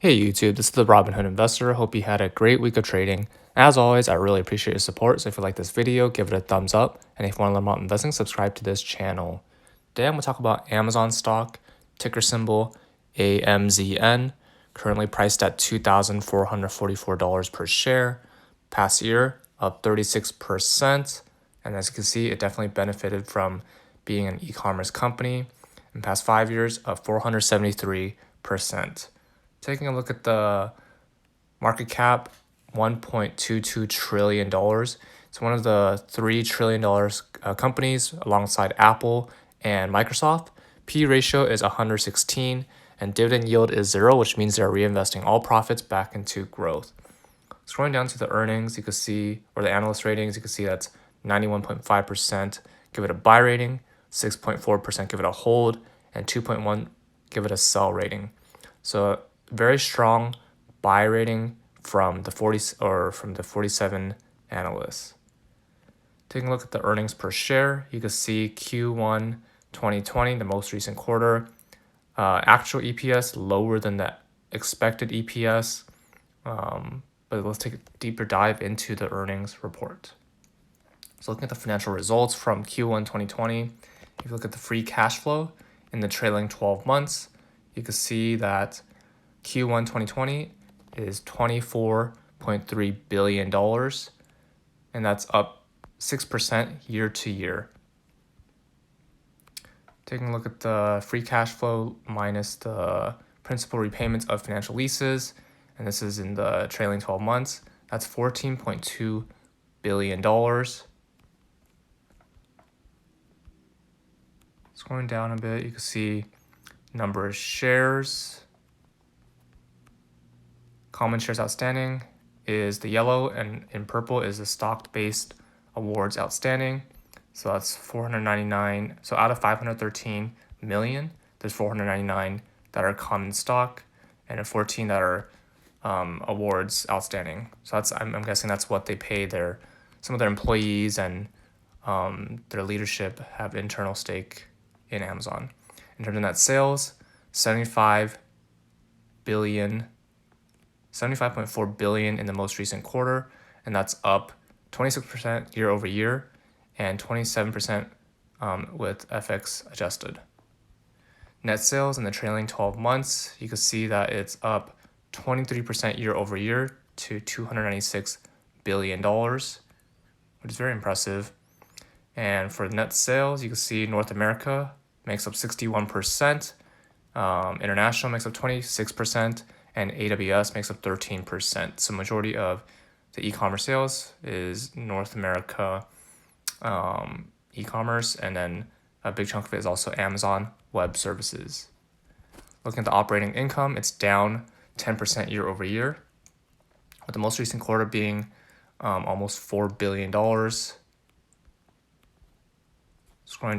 Hey YouTube, this is the Robinhood Investor. Hope you had a great week of trading. As always, I really appreciate your support. So if you like this video, give it a thumbs up. And if you want to learn about investing, subscribe to this channel. Today I'm going to talk about Amazon stock, ticker symbol AMZN, currently priced at $2,444 per share. Past year, up 36%. And as you can see, it definitely benefited from being an e-commerce company. In past 5 years, up 473%. Taking a look at the market cap, $1.22 trillion. It's one of the $3 trillion companies alongside Apple and Microsoft. P ratio is 116 and dividend yield is 0, which means they're reinvesting all profits back into growth. Scrolling down to the earnings, you can see, or the analyst ratings, you can see that's 91.5% give it a buy rating, 6.4% give it a hold, and 2.1 give it a sell rating. So very strong buy rating from the 47 analysts. Taking a look at the earnings per share, you can see Q1 2020, the most recent quarter, actual EPS lower than the expected EPS. But let's take a deeper dive into the earnings report. So looking at the financial results from Q1 2020, if you look at the free cash flow in the trailing 12 months, you can see that Q1 2020 is $24.3 billion, and that's up 6% year to year. Taking a look at the free cash flow minus the principal repayments of financial leases, and this is in the trailing 12 months, that's $14.2 billion. Scrolling down a bit, you can see number of shares. Common shares outstanding is the yellow, and in purple is the stock-based awards outstanding. So that's 499. So out of 513 million, there's 499 that are common stock, and 14 that are awards outstanding. So that's I'm guessing that's what they pay some of their employees, and their leadership have internal stake in Amazon. In terms of net sales, 75.4 billion in the most recent quarter, and that's up 26% year over year and 27% with FX adjusted. Net sales in the trailing 12 months, you can see that it's up 23% year over year to $296 billion, which is very impressive. And for net sales, you can see North America makes up 61%, international makes up 26%, and AWS makes up 13%. So majority of the e-commerce sales is North America e-commerce, and then a big chunk of it is also Amazon Web Services. Looking at the operating income, it's down 10% year over year, with the most recent quarter being almost $4 billion. Scrolling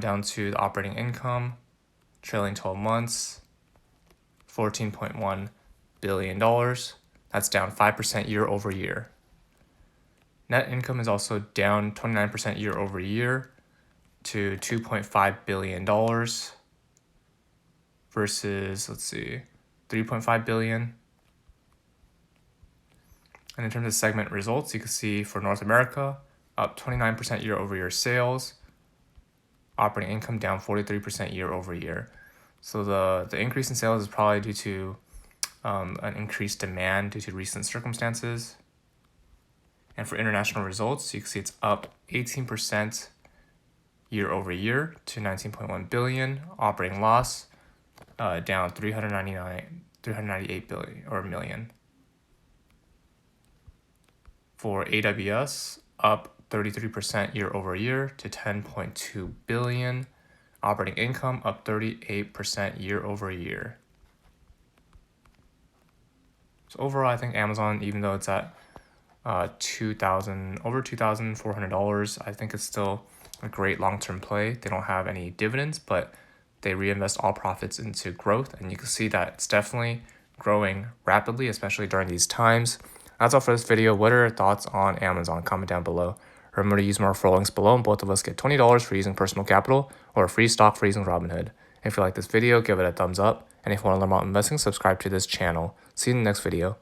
down to the operating income, trailing 12 months, $14.1 billion. That's down 5% year over year. Net income is also down 29% year over year to $2.5 billion versus, $3.5 billion. And in terms of segment results, you can see for North America, up 29% year over year sales, operating income down 43% year over year. So the increase in sales is probably due to an increased demand due to recent circumstances. And for international results, you can see it's up 18% year over year to 19.1 billion. Operating loss down 398 billion or million. For AWS, up 33% year over year to 10.2 billion. Operating income up 38% year over year. So overall, I think Amazon, even though it's at over $2,400, I think it's still a great long-term play. They don't have any dividends, but they reinvest all profits into growth, and you can see that it's definitely growing rapidly, especially during these times. That's all for this video. What are your thoughts on Amazon? Comment down below. Remember to use my referral links below, and both of us get $20 for using personal capital or free stock for using Robinhood. If you like this video, give it a thumbs up. And if you want to learn about investing, subscribe to this channel. See you in the next video.